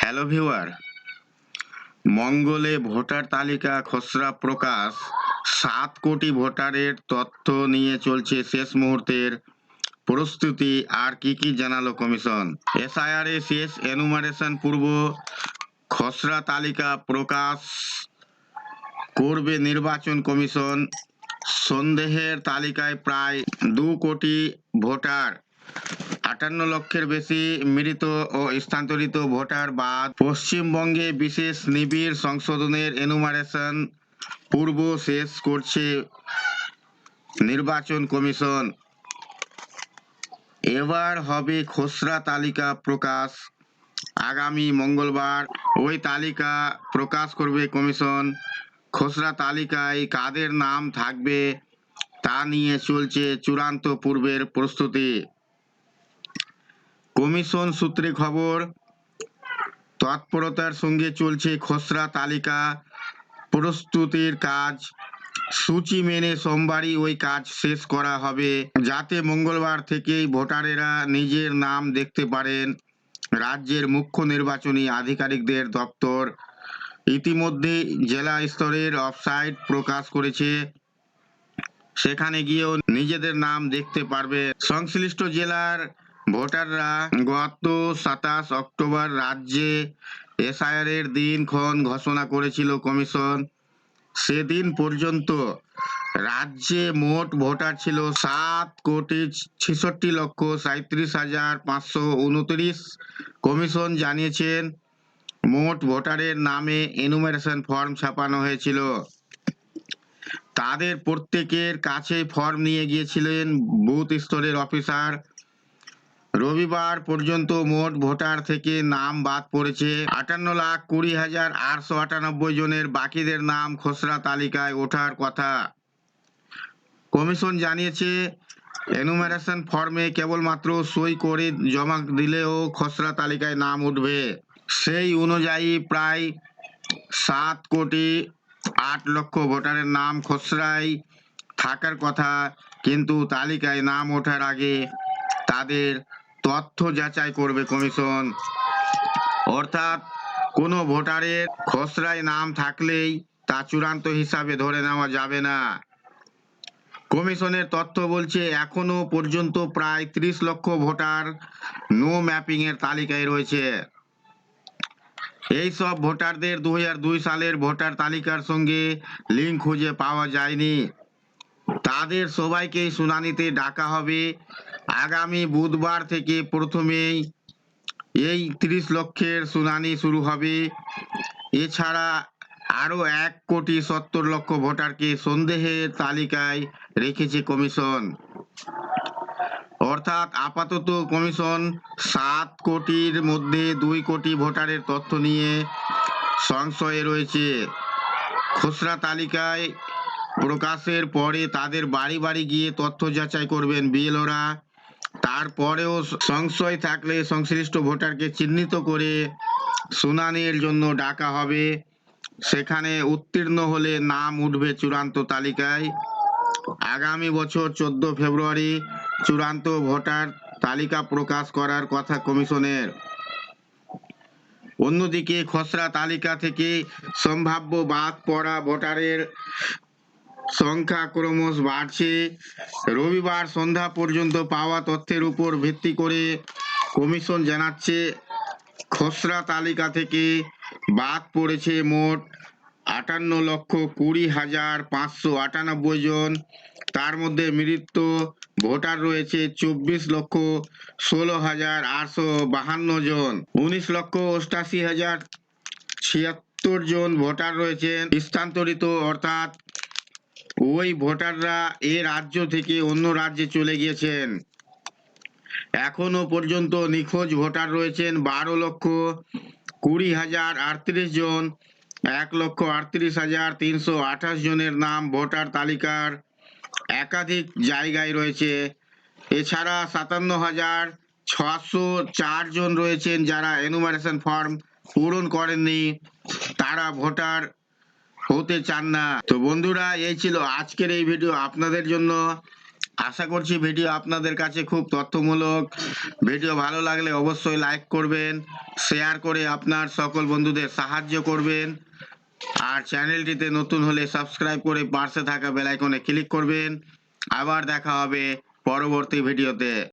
Hello viewer, মঙ্গলে voter তালিকা খসড়া প্রকাশ। 7 কোটি ভোটারের তথ্য নিয়ে চলছে শেষ মুহূর্তের প্রস্তুতি। আর কি জানালো কমিশন? এসআইআর এ শেষ এনুমারেশন পূর্ব খসড়া তালিকা প্রকাশ করবে নির্বাচন কমিশন। সন্দেহের তালিকায় প্রায় 2 কোটি ভোটার, 58 লক্ষের বেশি মৃত ও স্থানান্তরিত ভোটার বাদ। পশ্চিমবঙ্গে বিশেষ নিবিড় সংশোধনের এনুমারেশন পূর্ব শেষ করছে নির্বাচন কমিশন। এবার হবে খসড়া তালিকা প্রকাশ। আগামী মঙ্গলবার ওই তালিকা প্রকাশ করবে কমিশন। খসড়া তালিকায় কাদের নাম থাকবে তা নিয়ে চলছে চূড়ান্ত পূর্বের প্রস্তুতি। কমিশন সূত্রে খবর, তৎপরতার সঙ্গে চলছে খসড়া তালিকা প্রস্তুতির কাজ। সূচি মেনে সোমবারই ওই কাজ শেষ করা হবে, যাতে মঙ্গলবার থেকেই ভোটারেরা নিজের নাম দেখতে পারেন। রাজ্যের মুখ্য নির্বাচনী আধিকারিকদের দপ্তর ইতিমধ্যে জেলা স্তরের ওয়েবসাইট প্রকাশ করেছে। সেখানে গিয়েও নিজেদের নাম দেখতে পারবে সংশ্লিষ্ট জেলার ভোটাররা। গত 27 অক্টোবর রাজ্যে এসআইআর এর দিনক্ষণ ঘোষণা করেছিল কমিশন। সেদিন পর্যন্ত রাজ্যে মোট ভোটার ছিল 7,66,37,529। কমিশন জানিয়েছেন, মোট ভোটারের নামে এনুমারেশন ফর্ম ছাপানো হয়েছিল। তাদের প্রত্যেকের কাছে ফর্ম নিয়ে গিয়েছিলেন বুথ স্তরের অফিসার। রবিবার পর্যন্ত মোট ভোটার থেকে নাম বাদ পড়েছে 58,20,898 জনের। বাকিদের নাম খসড়া তালিকায় ওঠার কথা। কমিশন জানিয়েছে, এনুমারেশন ফর্মে কেবলমাত্র সই করে জমা দিলেও খসড়া তালিকায় নাম উঠবে। সেই অনুযায়ী প্রায় 7,08,00,000 ভোটারের নাম খসড়ায় থাকার কথা, কিন্তু তালিকায় নাম ওঠার আগে তাদের তথ্য যাচাই করবে কমিশন। অর্থাৎ কোনো ভোটারের খসড়ায় নাম থাকলেই তা চূড়ান্ত হিসাবে ধরে নেওয়া যাবে না। কমিশনের তথ্য বলছে, এখনো পর্যন্ত প্রায় 30 লক্ষ ভোটার নো ম্যাপিং এর তালিকায় রয়েছে। এই সব ভোটারদের 2002 সালের ভোটার তালিকার সঙ্গে লিঙ্ক খুঁজে পাওয়া যায়নি। তাদের সবাইকেই শুনানিতে ডাকা হবে। আগামী বুধবার থেকে প্রথমেই এই 30 লক্ষের শুনানি শুরু হবে। এছাড়া আরও 1,70,00,000 ভোটারকে সন্দেহের তালিকায় রেখেছে কমিশন। অর্থাৎ আপাতত কমিশন 7 কোটির মধ্যে 2 কোটি ভোটারের তথ্য নিয়ে সংশয়ে রয়েছে। খসড়া তালিকায় প্রকাশের পরে তাদের বাড়ি বাড়ি গিয়ে তথ্য যাচাই করবেন বিএলওরা। তারপরেও সংশয় থাকলে সংশ্লিষ্ট ভোটারকে চিহ্নিত করে শুনানির জন্য ডাকা হবে। সেখানে উত্তীর্ণ হলে নাম উঠবে চূড়ান্ত তালিকায়। আগামী বছর 14 ফেব্রুয়ারি চূড়ান্ত ভোটার তালিকা প্রকাশ করার কথা কমিশনের। অন্যদিকে খসড়া তালিকা থেকে সম্ভাব্য বাদ পড়া ভোটারের সংখ্যা ক্রমশ বাড়ছে। রবিবার সন্ধ্যা পর্যন্ত পাওয়া তথ্যের উপর ভিত্তি করে কমিশন জানাচ্ছে, খসড়া তালিকা থেকে বাদ পড়েছে মোট 58,20,598 জন। তার মধ্যে মৃত ভোটার রয়েছে 24,16,852 জন। 19,88,076 জন ভোটার রয়েছেন স্থানান্তরিত, অর্থাৎ ওই ভোটাররা এ রাজ্য থেকে অন্য রাজ্যে চলে গিয়েছেন। এখনো পর্যন্ত নিখোঁজ ভোটার রয়েছেন 12,20,038 জন। 1,38,328 জনের নাম ভোটার তালিকার একাধিক জায়গায় রয়েছে। এছাড়া 57,604 জন রয়েছেন যারা এনুমারেশন ফর্ম পূরণ করেননি, তারা ভোটার হতে চান না। তো বন্ধুরা, এই ছিল আজকের এই ভিডিও আপনাদের জন্য। আশা করছি ভিডিও আপনাদের কাছে খুব তথ্যমূলক। ভিডিও ভালো লাগলে অবশ্যই লাইক করবেন, শেয়ার করে আপনার সকল বন্ধুদের সাহায্য করবেন। আর চ্যানেলটিতে নতুন হলে সাবস্ক্রাইব করে পাশে থাকা বেল আইকনে ক্লিক করবেন। আবার দেখা হবে পরবর্তী ভিডিওতে।